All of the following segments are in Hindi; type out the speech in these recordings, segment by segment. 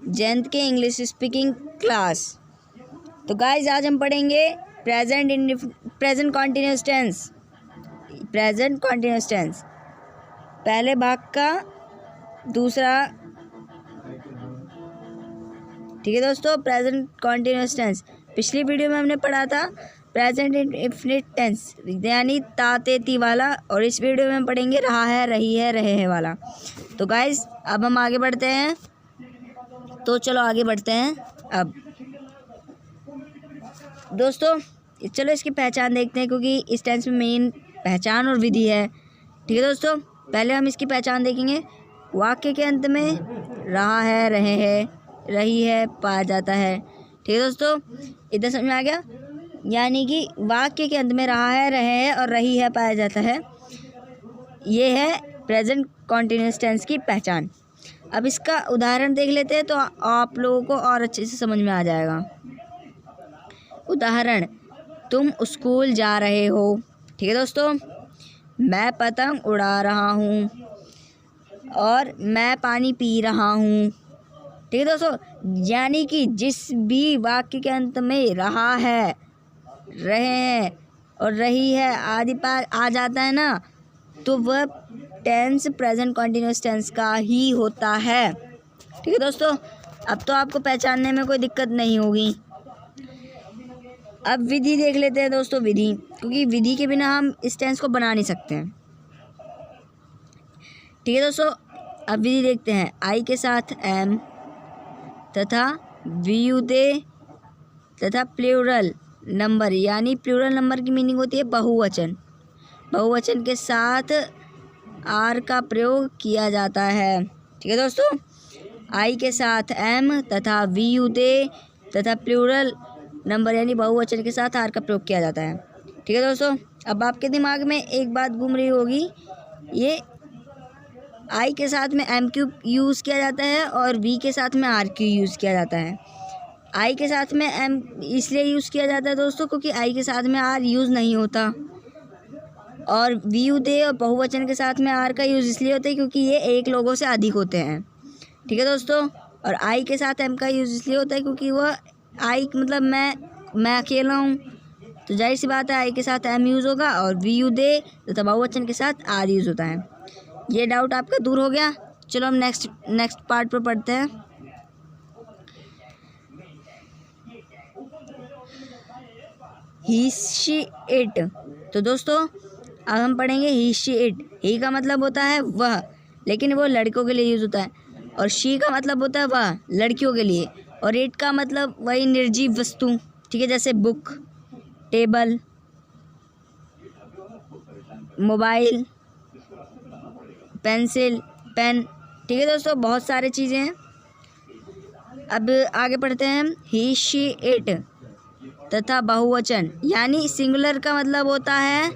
जयंत के इंग्लिश स्पीकिंग क्लास। तो गाइस आज हम पढ़ेंगे प्रेजेंट कॉन्टिन्यूअस टेंस। पहले भाग का दूसरा, ठीक है दोस्तों। प्रेजेंट कॉन्टिन्यूअस टेंस पिछली वीडियो में हमने पढ़ा था प्रेजेंट इंडेफिनिट टेंस यानी तातेती वाला, और इस वीडियो में हम पढ़ेंगे रहा है, रही है, रहे हैं वाला। तो गाइस अब हम आगे बढ़ते हैं, तो चलो आगे बढ़ते हैं। अब दोस्तों चलो इसकी पहचान देखते हैं, क्योंकि इस टेंस में मेन पहचान और विधि है। ठीक है दोस्तों, पहले हम इसकी पहचान देखेंगे। वाक्य के अंत में रहा है, रहे हैं, रही है पाया जाता है। ठीक है दोस्तों, इधर समझ में आ गया। यानी कि वाक्य के अंत में रहा है, रहे हैं और रही है पाया जाता है। ये है प्रेजेंट कॉन्टिन्यूअस टेंस की पहचान। अब इसका उदाहरण देख लेते हैं तो आप लोगों को और अच्छे से समझ में आ जाएगा। उदाहरण, तुम स्कूल जा रहे हो। ठीक है दोस्तों, मैं पतंग उड़ा रहा हूँ और मैं पानी पी रहा हूँ। ठीक है दोस्तों, यानी कि जिस भी वाक्य के अंत में रहा है, रहे हैं और रही है आदि पर आ जाता है ना, तो वह टेंस प्रेजेंट कॉन्टिन्यूअस टेंस का ही होता है। ठीक है दोस्तों, अब तो आपको पहचानने में कोई दिक्कत नहीं होगी। अब विधि देख लेते हैं दोस्तों। विधि, क्योंकि विधि के बिना हम इस टेंस को बना नहीं सकते हैं। ठीक है दोस्तों, अब विधि देखते हैं। आई के साथ एम तथा वियुदे तथा प्लूरल नंबर, यानी प्लूरल नंबर की मीनिंग होती है बहुवचन। बहुवचन के साथ आर का प्रयोग किया जाता है। ठीक है दोस्तों, आई के साथ एम तथा वियुदे तथा प्लूरल नंबर यानी बहुवचन के साथ आर का प्रयोग किया जाता है। ठीक है दोस्तों, अब आपके दिमाग में एक बात घूम रही होगी, ये आई के साथ में एम क्यू यूज़ किया जाता है और वी के साथ में आर क्यू यूज़ किया जाता है। आई के साथ में एम इसलिए यूज़ किया जाता है दोस्तों, क्योंकि आई के साथ में आर यूज़ नहीं होता, और वियुदे और बहुवचन के साथ में आर का यूज़ इसलिए होता है क्योंकि ये एक लोगों से अधिक होते हैं। ठीक है दोस्तों, और आई के साथ एम का यूज़ इसलिए होता है क्योंकि वह आई मतलब मैं अकेला हूँ, तो जाहिर सी बात है आई के साथ एम यूज़ होगा, और वियुदे तथा बहुवचन के साथ आर यूज़ होता है। ये डाउट आपका दूर हो गया। चलो हम नेक्स्ट पार्ट पर पढ़ते हैं। ही शी इट। तो दोस्तों अब हम पढ़ेंगे ही शी इट। ही का मतलब होता है वह, लेकिन वो लड़कों के लिए यूज़ होता है, और शी का मतलब होता है वह लड़कियों के लिए, और इट का मतलब वही निर्जीव वस्तु। ठीक है, जैसे book, table, mobile, pencil, pen. ठीक है दोस्तों, बहुत सारी चीज़ें हैं। अब आगे पढ़ते हैं हम। ही शी इट तथा बहुवचन, यानी सिंगुलर का मतलब होता है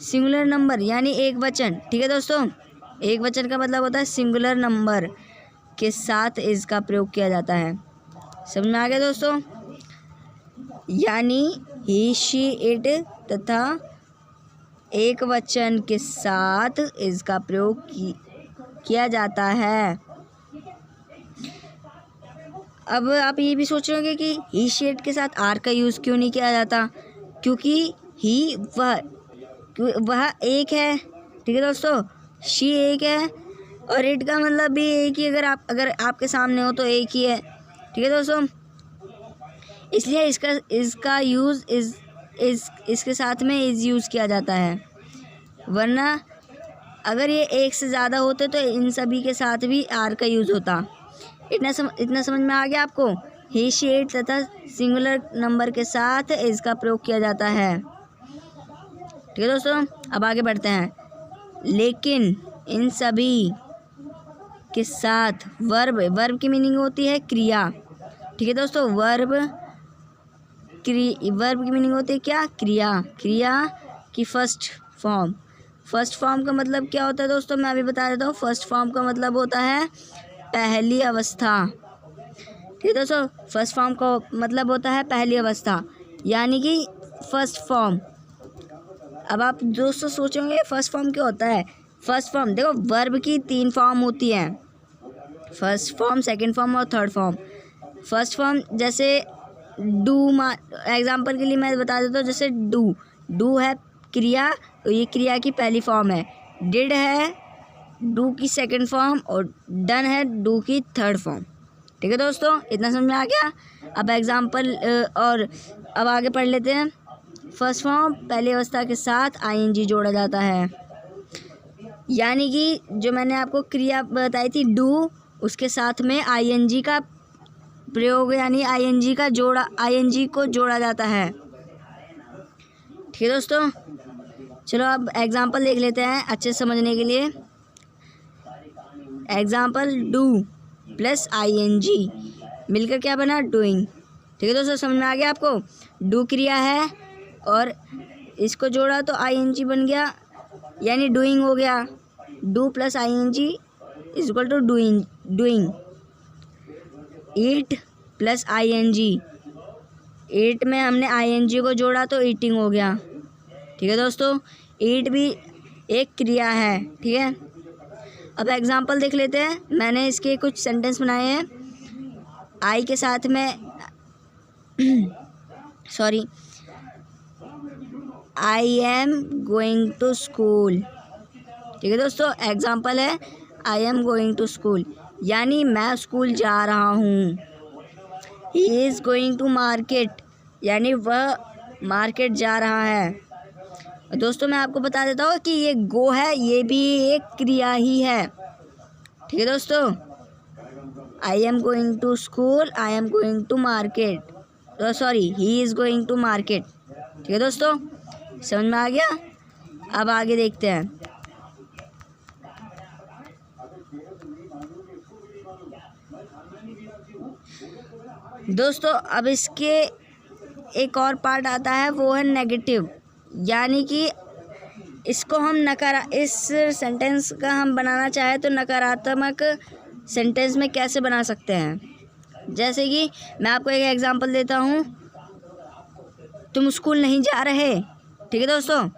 सिंगुलर नंबर यानी एक वचन। ठीक है दोस्तों, एक वचन का मतलब होता है सिंगुलर नंबर के साथ इसका प्रयोग किया जाता है। समझ में आ गया दोस्तों? यानी ही शी इट तथा एक वचन के साथ इसका प्रयोग किया जाता है। अब आप ये भी सोच रहे होंगे कि ही शी इट के साथ आर का यूज़ क्यों नहीं किया जाता, क्योंकि ही वह एक है। ठीक है दोस्तों, शी एक है और इट का मतलब भी एक ही, अगर आपके सामने हो तो एक ही है। ठीक है दोस्तों, इसलिए इसका यूज़ इसके साथ में इज़ यूज़ किया जाता है, वरना अगर ये एक से ज़्यादा होते तो इन सभी के साथ भी आर का यूज़ होता। इतना समझ में आ गया आपको? ही शी इट तथा सिंगुलर नंबर के साथ इसका प्रयोग किया जाता है। ठीक है दोस्तों, अब आगे बढ़ते हैं। लेकिन इन सभी के साथ वर्ब की मीनिंग होती है क्रिया। ठीक है दोस्तों, वर्ब की मीनिंग होती है क्या? क्रिया की फर्स्ट फॉर्म का मतलब क्या होता है दोस्तों, मैं अभी बता देता हूँ। फर्स्ट फॉर्म का मतलब होता है पहली अवस्था। ठीक है दोस्तों, फर्स्ट फॉर्म का मतलब होता है पहली अवस्था, यानी कि फर्स्ट फॉर्म। अब आप दोस्तों सोचोगे फर्स्ट फॉर्म क्या होता है? फर्स्ट फॉर्म देखो, वर्ब की 3 फॉर्म होती हैं। फर्स्ट फॉर्म, सेकंड फॉर्म और थर्ड फॉर्म। फर्स्ट फॉर्म जैसे डू, एग्जांपल के लिए मैं बता देता हूँ, जैसे डू है क्रिया, तो ये क्रिया की पहली फॉर्म है। डिड है डू की सेकंड फॉर्म और डन है डू की थर्ड फॉर्म। ठीक है दोस्तों, इतना समझ में आ गया। अब एग्जांपल और अब आगे पढ़ लेते हैं। फर्स्ट फॉर्म पहली अवस्था के साथ आईएनजी जोड़ा जाता है, यानी कि जो मैंने आपको क्रिया बताई थी डू, उसके साथ में आईएनजी का प्रयोग, यानी आईएनजी को जोड़ा जाता है। ठीक है दोस्तों, चलो अब एग्जांपल देख लेते हैं अच्छे से समझने के लिए। एग्जांपल डू प्लस आईएनजी मिलकर क्या बना, डूइंग। ठीक है दोस्तों, समझ में आ गया आपको। डू क्रिया है और इसको जोड़ा तो आईएनजी बन गया, यानी डूइंग हो गया। Do plus ING is equal to doing. Eat plus ING, eat में हमने आईएनजी को जोड़ा तो ईटिंग हो गया। ठीक है दोस्तों, ईट भी एक क्रिया है। ठीक है, अब एग्जांपल देख लेते हैं। मैंने इसके कुछ सेंटेंस बनाए हैं। आई के साथ में sorry, I am going to school. ठीक है दोस्तों, एग्जांपल है I am going to school, यानी मैं स्कूल जा रहा हूँ। He is going to market, यानी वह मार्केट जा रहा है। दोस्तों मैं आपको बता देता हूँ कि ये गो है, ये भी एक क्रिया ही है। ठीक है दोस्तों, I am going to school, I am going to market, तो sorry he is going to market. ठीक है दोस्तों, समझ में आ गया। अब आगे देखते हैं। दोस्तों अब इसके एक और पार्ट आता है, वो है नेगेटिव, यानी कि इसको हम इस सेंटेंस का हम बनाना चाहे तो नकारात्मक सेंटेंस में कैसे बना सकते हैं। जैसे कि मैं आपको एक एग्जांपल देता हूँ, तुम स्कूल नहीं जा रहे। ठीक है दोस्तों,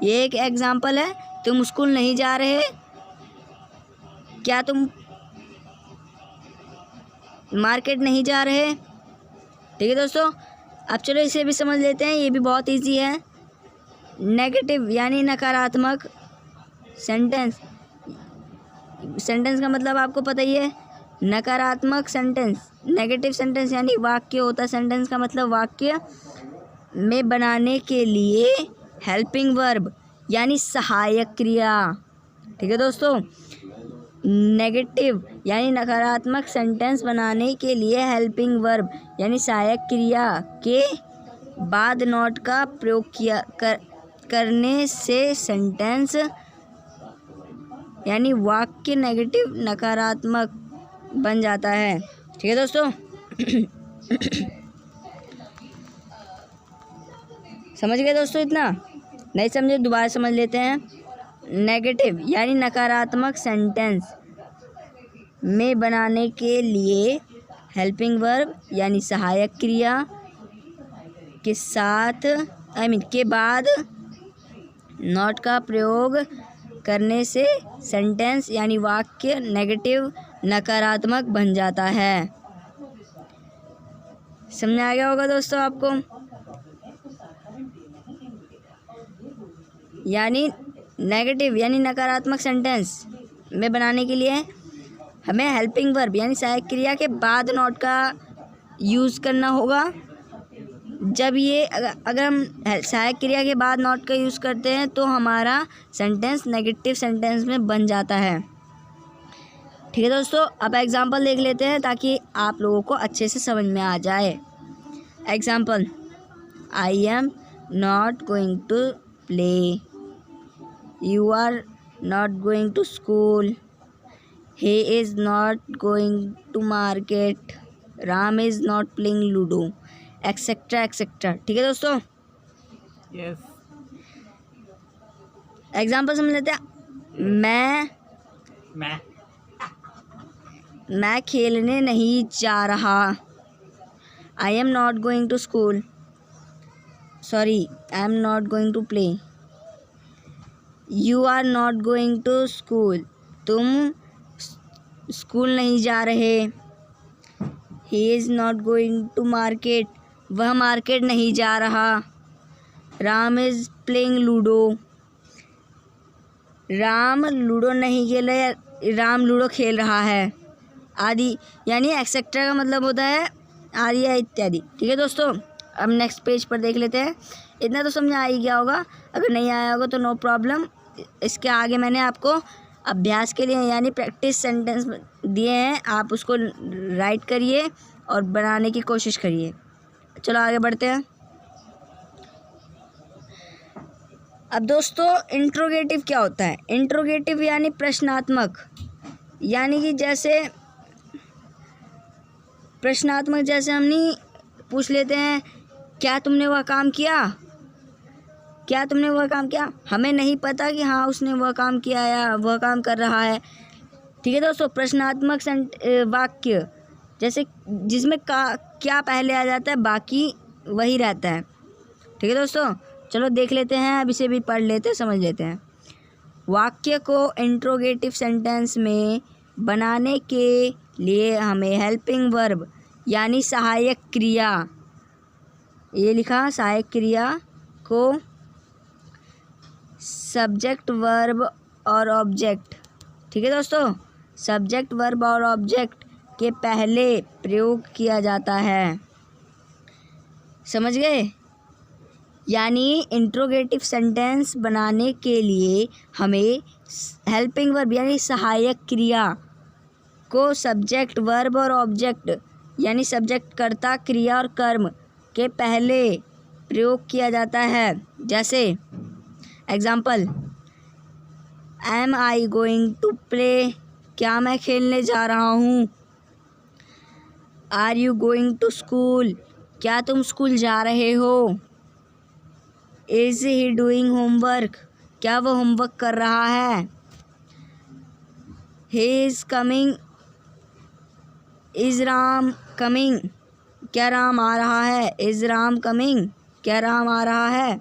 ये एक एग्जांपल है, तुम स्कूल नहीं जा रहे, क्या तुम मार्केट नहीं जा रहे। ठीक है दोस्तों, अब चलो इसे भी समझ लेते हैं, ये भी बहुत इजी है। नेगेटिव यानी नकारात्मक सेंटेंस का मतलब आपको पता ही है, नकारात्मक सेंटेंस। नेगेटिव सेंटेंस यानी वाक्य होता है, सेंटेंस का मतलब वाक्य में बनाने के लिए हेल्पिंग वर्ब यानी सहायक क्रिया। ठीक है दोस्तों, नेगेटिव यानी नकारात्मक सेंटेंस बनाने के लिए हेल्पिंग वर्ब यानी सहायक क्रिया के बाद नॉट का प्रयोग करने से सेंटेंस यानी वाक्य नेगेटिव नकारात्मक बन जाता है। ठीक है दोस्तों, समझ गए दोस्तों? इतना नहीं समझे दोबारा समझ लेते हैं। नेगेटिव यानी नकारात्मक सेंटेंस में बनाने के लिए हेल्पिंग वर्ब यानी सहायक क्रिया के साथ के बाद नॉट का प्रयोग करने से सेंटेंस यानी वाक्य नेगेटिव नकारात्मक बन जाता है। समझ आ गया होगा दोस्तों आपको? यानी नेगेटिव यानी नकारात्मक सेंटेंस में बनाने के लिए हमें हेल्पिंग वर्ब यानी सहायक क्रिया के बाद नॉट का यूज़ करना होगा। जब ये अगर हम सहायक क्रिया के बाद नॉट का यूज़ करते हैं तो हमारा सेंटेंस नेगेटिव सेंटेंस में बन जाता है। ठीक है दोस्तों, अब एग्जांपल देख लेते हैं ताकि आप लोगों को अच्छे से समझ में आ जाए। Example, I am not going to play, you are not going to school, he is not going to market, Ram is not playing ludo, etcetera etcetera. ठीक है दोस्तों? यस। एग्जाम्पल समझ लेते हैं। मैं खेलने नहीं जा रहा, I am not going to school, sorry I am not going to play, you are not going to school, तुम स्कूल नहीं जा रहे। He is not going to market, वह मार्केट नहीं जा रहा। Ram is playing ludo, Ram ludo नहीं खेल रहे, राम लूडो खेल रहा है। आदि यानी एक्सेट्रा का मतलब होता है आदि या इत्यादि। ठीक है दोस्तों, अब नेक्स्ट पेज पर देख लेते हैं। इतना तो समझ आ ही गया होगा, अगर नहीं आया होगा तो नो प्रॉब्लम। इसके आगे मैंने आपको अभ्यास के लिए यानी प्रैक्टिस सेंटेंस दिए हैं, आप उसको राइट करिए और बनाने की कोशिश करिए। चलो आगे बढ़ते हैं। अब दोस्तों इंट्रोगेटिव क्या होता है? इंट्रोगेटिव यानी प्रश्नात्मक, यानी कि जैसे प्रश्नात्मक, जैसे हमने पूछ लेते हैं क्या तुमने वह काम किया, क्या तुमने वह काम किया, हमें नहीं पता कि हाँ उसने वह काम किया या वह काम कर रहा है। ठीक है दोस्तों, प्रश्नात्मक वाक्य जैसे जिसमें क्या पहले आ जाता है, बाकी वही रहता है। ठीक है दोस्तों, चलो देख लेते हैं, अब इसे भी पढ़ लेते हैं, समझ लेते हैं। वाक्य को इंट्रोगेटिव सेंटेंस में बनाने के लिए हमें हेल्पिंग वर्ब यानी सहायक क्रिया, ये लिखा सहायक क्रिया को सब्जेक्ट वर्ब और ऑब्जेक्ट, ठीक है दोस्तों, सब्जेक्ट वर्ब और ऑब्जेक्ट के पहले प्रयोग किया जाता है। समझ गए? यानी इंट्रोगेटिव सेंटेंस बनाने के लिए हमें हेल्पिंग वर्ब यानी सहायक क्रिया को सब्जेक्ट वर्ब और ऑब्जेक्ट यानी सब्जेक्ट कर्ता क्रिया और कर्म के पहले प्रयोग किया जाता है। जैसे example, am I going to play, क्या मैं खेलने जा रहा हूँ। Are you going to school, क्या तुम स्कूल जा रहे हो। इज़ ही डूइंग होमवर्क, क्या वह होमवर्क कर रहा है। He is coming, is Ram coming, क्या राम आ रहा है। इज़ राम कमिंग, क्या राम आ रहा है।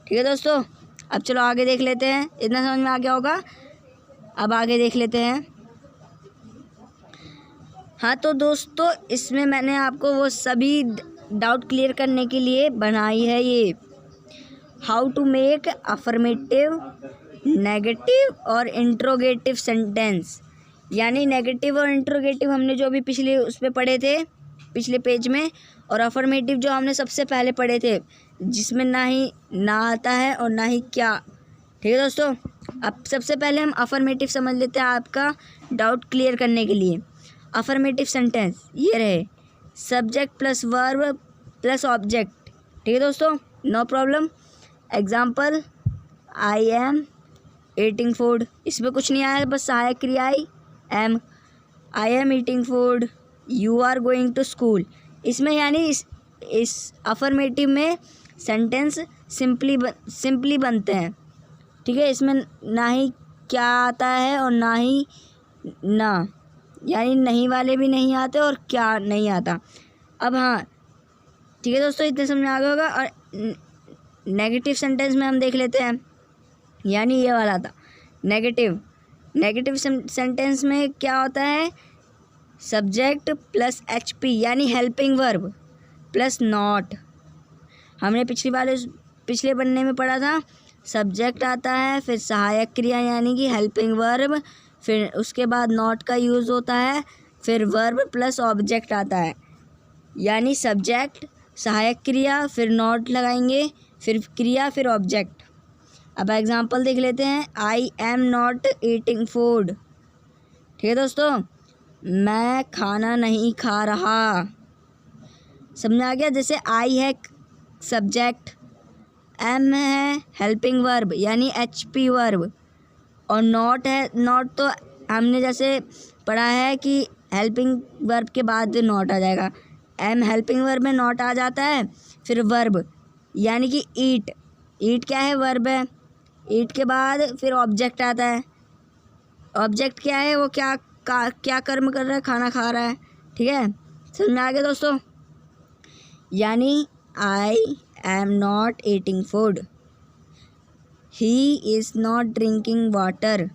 ठीक है दोस्तों, अब चलो आगे देख लेते हैं, इतना समझ में आ गया होगा। अब आगे देख लेते हैं। हाँ तो दोस्तों, इसमें मैंने आपको वो सभी डाउट क्लियर करने के लिए बनाई है ये how to make affirmative, negative और इंट्रोगेटिव सेंटेंस। यानी नेगेटिव और इंट्रोगेटिव हमने जो अभी पिछले उस पर पढ़े थे, पिछले पेज में, और अफर्मेटिव जो हमने सबसे पहले पढ़े थे, जिसमें ना ही ना आता है और ना ही क्या। ठीक है दोस्तों, अब सबसे पहले हम अफर्मेटिव समझ लेते हैं आपका डाउट क्लियर करने के लिए। अफर्मेटिव सेंटेंस ये रहे, subject plus verb plus object. ठीक है दोस्तों, no problem. Example, I am eating food, इसमें कुछ नहीं आया, बस सहायक क्रिया I am. I am eating food, you are going to school. इसमें यानी इस अफर्मेटिव में सेंटेंस सिंपली बनते हैं। ठीक है, इसमें ना ही क्या आता है और ना ही ना, यानी नहीं वाले भी नहीं आते और क्या नहीं आता। अब हाँ ठीक है दोस्तों, इतने समझ में आ गया होगा। और नेगेटिव सेंटेंस में हम देख लेते हैं, यानी ये वाला था नेगेटिव सेंटेंस में क्या होता है, सब्जेक्ट प्लस एच पी यानी हेल्पिंग वर्ब प्लस नॉट। हमने पिछले पन्ने में पढ़ा था, सब्जेक्ट आता है, फिर सहायक क्रिया यानी कि हेल्पिंग वर्ब, फिर उसके बाद नॉट का यूज़ होता है, फिर वर्ब प्लस ऑब्जेक्ट आता है, यानी सब्जेक्ट सहायक क्रिया फिर नॉट लगाएंगे, फिर क्रिया फिर ऑब्जेक्ट। अब एग्जांपल देख लेते हैं, आई एम नॉट ईटिंग फूड। ठीक है दोस्तों, मैं खाना नहीं खा रहा। समझ आ गया? जैसे आई है सब्जेक्ट, एम है हेल्पिंग वर्ब यानी एच पी वर्ब, और नॉट है, नॉट तो हमने जैसे पढ़ा है कि हेल्पिंग वर्ब के बाद नॉट आ जाएगा। एम हेल्पिंग वर्ब में नॉट आ जाता है, फिर वर्ब यानी कि ईट क्या है, वर्ब है। ईट के बाद फिर ऑब्जेक्ट आता है। ऑब्जेक्ट क्या है, वो क्या कर्म कर रहा है, खाना खा रहा है। ठीक है, समझ में आ गया दोस्तों? यानी आई am not eating food, he is not drinking water,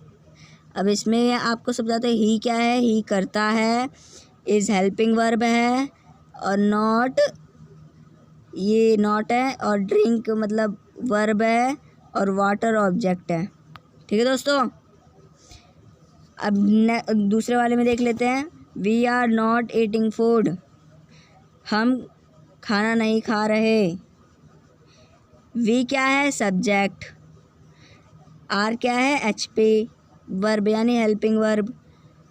अब इसमें आपको सब बताते हैं ही क्या है, ही करता है, इज़ हेल्पिंग वर्ब है, और नॉट ये नॉट है, और ड्रिंक मतलब वर्ब है, और वाटर ऑब्जेक्ट है। ठीक है दोस्तों। अब दूसरे वाले में देख लेते हैं। We are not eating food, हम खाना नहीं खा रहे। वी क्या है, सब्जेक्ट, आर क्या है, HP वर्ब यानी हेल्पिंग वर्ब,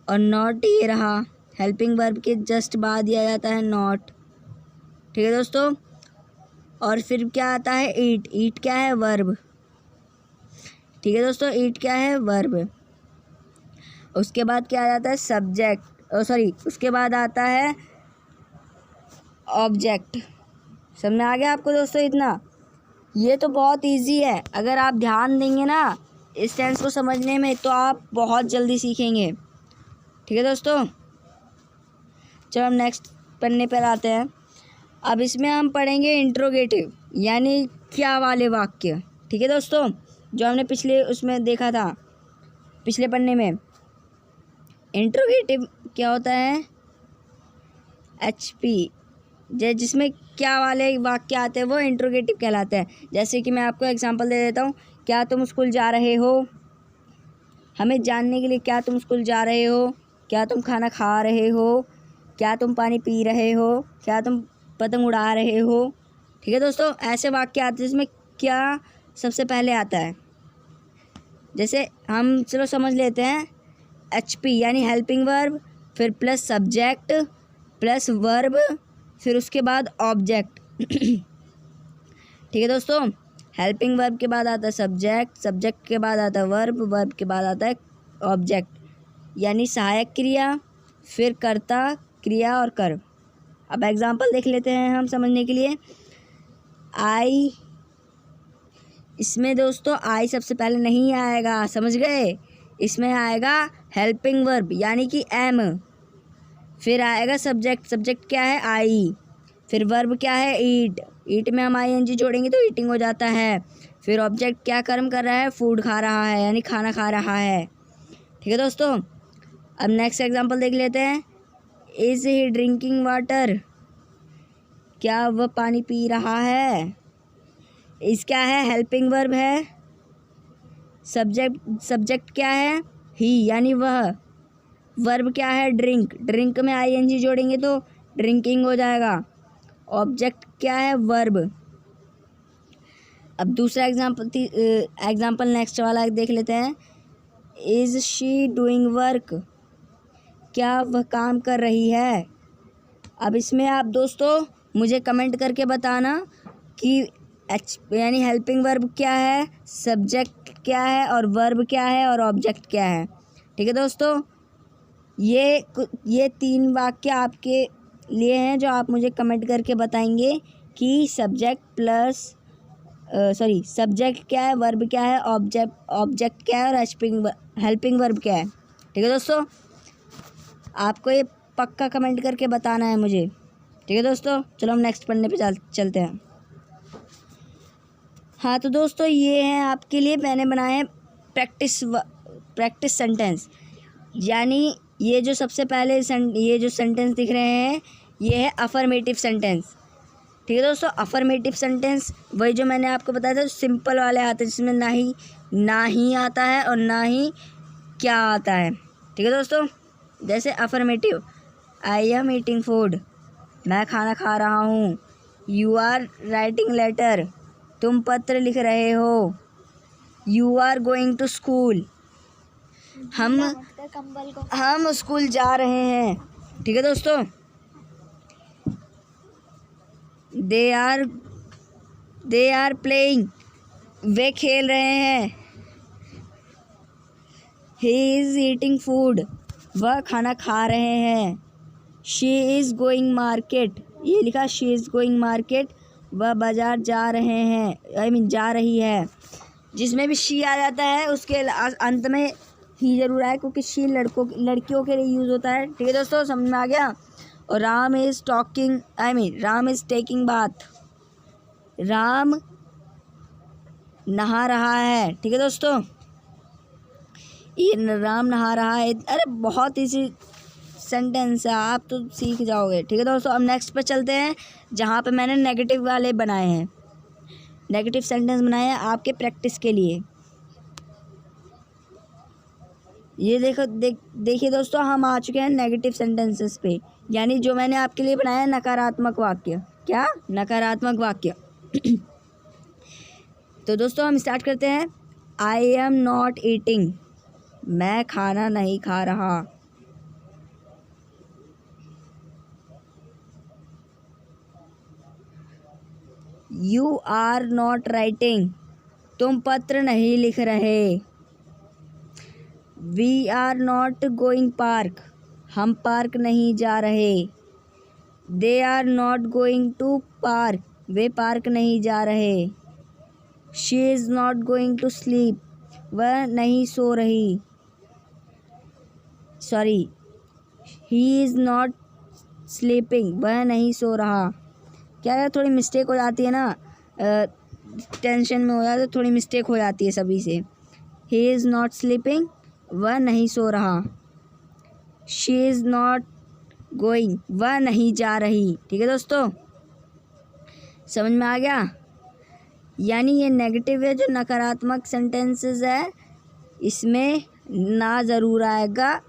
और नॉट ये रहा, हेल्पिंग वर्ब के जस्ट बाद दिया जाता है नॉट। ठीक है दोस्तों। और फिर क्या आता है, ईट, ईट क्या है, वर्ब। ठीक है दोस्तों, ईट क्या है, वर्ब। उसके बाद क्या आ जाता है, सब्जेक्ट, उसके बाद आता है ऑब्जेक्ट। समझ में आ गया आपको दोस्तों इतना? ये तो बहुत इजी है, अगर आप ध्यान देंगे ना इस टेंस को समझने में तो आप बहुत जल्दी सीखेंगे। ठीक है दोस्तों। चलो हम नेक्स्ट पन्ने पर आते हैं। अब इसमें हम पढ़ेंगे इंट्रोगेटिव यानी क्या वाले वाक्य। ठीक है दोस्तों, जो हमने पिछले उसमें देखा था, पिछले पन्ने में। इंट्रोगेटिव क्या होता है, HP, जिसमें क्या वाले वाक्य आते हैं वो इंट्रोगेटिव कहलाते हैं। जैसे कि मैं आपको एग्जांपल दे देता हूँ। क्या तुम स्कूल जा रहे हो, हमें जानने के लिए क्या तुम स्कूल जा रहे हो, क्या तुम खाना खा रहे हो, क्या तुम पानी पी रहे हो, क्या तुम पतंग उड़ा रहे हो। ठीक है दोस्तों, ऐसे वाक्य आते हैं जिसमें क्या सबसे पहले आता है। जैसे हम चलो समझ लेते हैं, HP यानी हेल्पिंग वर्ब, फिर प्लस सब्जेक्ट प्लस वर्ब, फिर उसके बाद ऑब्जेक्ट। ठीक है दोस्तों, हेल्पिंग वर्ब के बाद आता है सब्जेक्ट, सब्जेक्ट के बाद आता है वर्ब, वर्ब के बाद आता है ऑब्जेक्ट यानी सहायक क्रिया, फिर कर्ता, क्रिया और कर्म। अब एग्जांपल देख लेते हैं हम समझने के लिए। आई, इसमें दोस्तों आई सबसे पहले नहीं आएगा, समझ गए? इसमें आएगा हेल्पिंग वर्ब यानी कि एम, फिर आएगा सब्जेक्ट, सब्जेक्ट क्या है, आई, फिर वर्ब क्या है, ईट, ईट में हम ING जोड़ेंगे तो ईटिंग हो जाता है, फिर ऑब्जेक्ट क्या कर्म कर रहा है, फूड खा रहा है यानी खाना खा रहा है। ठीक है दोस्तों। अब नेक्स्ट एग्जांपल देख लेते हैं। इज़ ही ड्रिंकिंग वाटर, क्या वह पानी पी रहा है। इस क्या है, हेल्पिंग वर्ब है, सब्जेक्ट क्या है, ही यानी वह, वर्ब क्या है, ड्रिंक, ड्रिंक में ING जोड़ेंगे तो ड्रिंकिंग हो जाएगा, ऑब्जेक्ट क्या है, वर्ब। अब दूसरा एग्जांपल नेक्स्ट वाला देख लेते हैं। इज़ शी डूइंग वर्क, क्या वह काम कर रही है। अब इसमें आप दोस्तों मुझे कमेंट करके बताना कि यानी हेल्पिंग वर्ब क्या है, सब्जेक्ट क्या है, और वर्ब क्या है, और ऑब्जेक्ट क्या है। ठीक है दोस्तों, ये 3 वाक्य आपके लिए हैं जो आप मुझे कमेंट करके बताएंगे कि सब्जेक्ट क्या है, वर्ब क्या है, ऑब्जेक्ट क्या है, और हेल्पिंग वर्ब क्या है। ठीक है दोस्तों, आपको ये पक्का कमेंट करके बताना है मुझे। ठीक है दोस्तों, चलो हम नेक्स्ट पढ़ने पे चलते हैं। हाँ तो दोस्तों, ये हैं आपके लिए मैंने बनाए हैं प्रैक्टिस सेंटेंस, यानी ये जो सबसे पहले ये जो सेंटेंस दिख रहे हैं ये है अफर्मेटिव सेंटेंस। ठीक है दोस्तों, अफर्मेटिव सेंटेंस वही जो मैंने आपको बताया था, सिंपल वाले आते हैं जिसमें ना ही आता है और ना ही क्या आता है। ठीक है दोस्तों, जैसे affirmative, I am eating food, मैं खाना खा रहा हूँ। यू आर राइटिंग लेटर, तुम पत्र लिख रहे हो। You are going to school, हम स्कूल जा रहे हैं। ठीक है दोस्तों, दे आर प्लेइंग, वे खेल रहे हैं। ही इज़ ईटिंग फूड, वह खाना खा रहे हैं। शी इज़ गोइंग मार्केट, ये लिखा शी इज़ गोइंग मार्केट, वह बाज़ार जा रहे हैं, जा रही है। जिसमें भी शी आ जाता है उसके अंत में ही जरूर आए, क्योंकि शी लड़कियों के लिए यूज़ होता है। ठीक है दोस्तों, समझ में आ गया। और Ram is taking bath, Ram नहा रहा है। ठीक है दोस्तों, ये राम नहा रहा है। अरे बहुत इजी सेंटेंस है, आप तो सीख जाओगे। ठीक है दोस्तों, अब नेक्स्ट पे चलते हैं जहाँ पे मैंने नेगेटिव वाले बनाए हैं, नेगेटिव सेंटेंस बनाए हैं आपके प्रैक्टिस के लिए। ये देखिए दोस्तों, हम आ चुके हैं नेगेटिव सेंटेंसेस पे, यानी जो मैंने आपके लिए बनाया है नकारात्मक वाक्य। क्या? नकारात्मक वाक्य। तो दोस्तों हम स्टार्ट करते हैं। आई एम नॉट ईटिंग, मैं खाना नहीं खा रहा। यू आर नॉट राइटिंग, तुम पत्र नहीं लिख रहे। We are not going park, हम पार्क नहीं जा रहे। They are not going to park, वे पार्क नहीं जा रहे। She is not going to sleep, वह नहीं सो रही। Sorry, he is not sleeping, वह नहीं सो रहा। क्या है, थोड़ी मिस्टेक हो जाती है ना, टेंशन में हो जाता है, थोड़ी मिस्टेक हो जाती है सभी से। ही इज़ नॉट स्लीपिंग, वह नहीं सो रहा। शी इज़ नॉट गोइंग, वह नहीं जा रही। ठीक है दोस्तों, समझ में आ गया? यानी ये नेगेटिव है, जो नकारात्मक सेंटेंसेस है, इसमें ना ज़रूर आएगा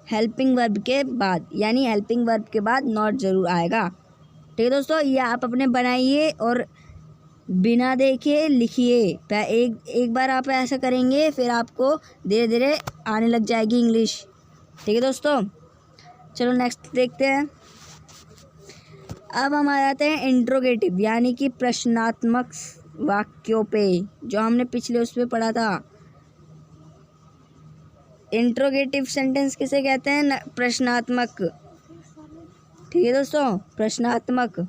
हेल्पिंग वर्ब के बाद, यानी हेल्पिंग वर्ब के बाद नॉट ज़रूर आएगा। ठीक है दोस्तों, ये आप अपने बनाइए और बिना देखे लिखिए। एक बार आप ऐसा करेंगे, फिर आपको धीरे धीरे आने लग जाएगी इंग्लिश। ठीक है दोस्तों, चलो नेक्स्ट देखते हैं। अब हम आ जाते हैं इंट्रोगेटिव, यानी कि प्रश्नात्मक वाक्यों पे, जो हमने पिछले उस पर पढ़ा था। इंट्रोगेटिव सेंटेंस किसे कहते हैं? प्रश्नात्मक। ठीक है दोस्तों, प्रश्नात्मक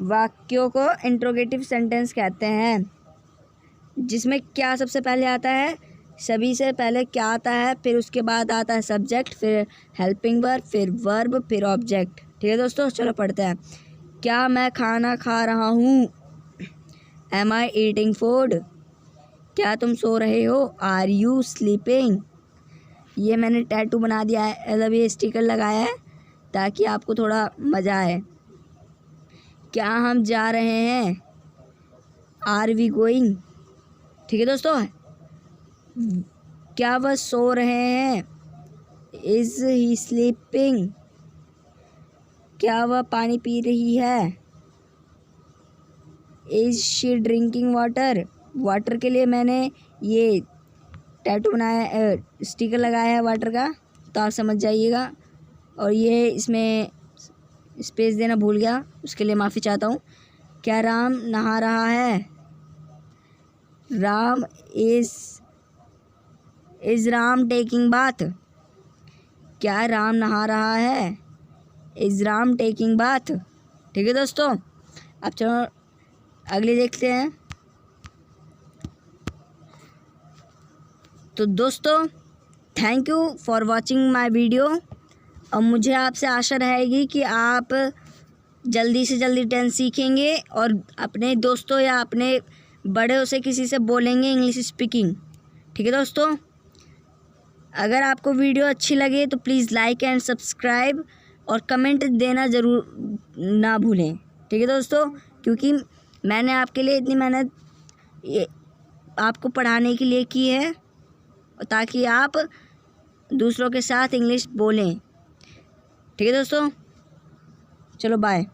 वाक्यों को इंट्रोगेटिव सेंटेंस कहते हैं, जिसमें क्या सबसे पहले आता है? सभी से पहले क्या आता है, फिर उसके बाद आता है सब्जेक्ट, फिर हेल्पिंग वर्ब, फिर वर्ब, फिर ऑब्जेक्ट। ठीक है दोस्तों, चलो पढ़ते हैं। क्या मैं खाना खा रहा हूँ? Am I eating food? क्या तुम सो रहे हो? Are you sleeping? ये मैंने टैटू बना दिया है, मतलब ये स्टिकर लगाया है ताकि आपको थोड़ा मज़ा आए। क्या हम जा रहे हैं? Are we going? ठीक है दोस्तों, क्या वह सो रहे हैं? Is he sleeping? क्या वह पानी पी रही है? Is she drinking water? Water के लिए मैंने ये टैटू बनाया, स्टिकर लगाया है वाटर का, तो आप समझ जाइएगा। और ये इसमें स्पेस देना भूल गया, उसके लिए माफ़ी चाहता हूँ। क्या राम नहा रहा है? Ram is Ram taking bath? क्या राम नहा रहा है? Is Ram taking bath? ठीक है दोस्तों, अब चलो अगले देखते हैं। तो दोस्तों, thank you for watching my video. और मुझे आपसे आशा रहेगी कि आप जल्दी से जल्दी टेंस सीखेंगे और अपने दोस्तों या अपने बड़े से किसी से बोलेंगे इंग्लिश स्पीकिंग। ठीक है दोस्तों, अगर आपको वीडियो अच्छी लगे तो प्लीज़ लाइक एंड सब्सक्राइब और कमेंट देना ज़रूर ना भूलें। ठीक है दोस्तों, क्योंकि मैंने आपके लिए इतनी मेहनत आपको पढ़ाने के लिए की है, ताकि आप दूसरों के साथ इंग्लिश बोलें। ठीक है दोस्तों, चलो बाय।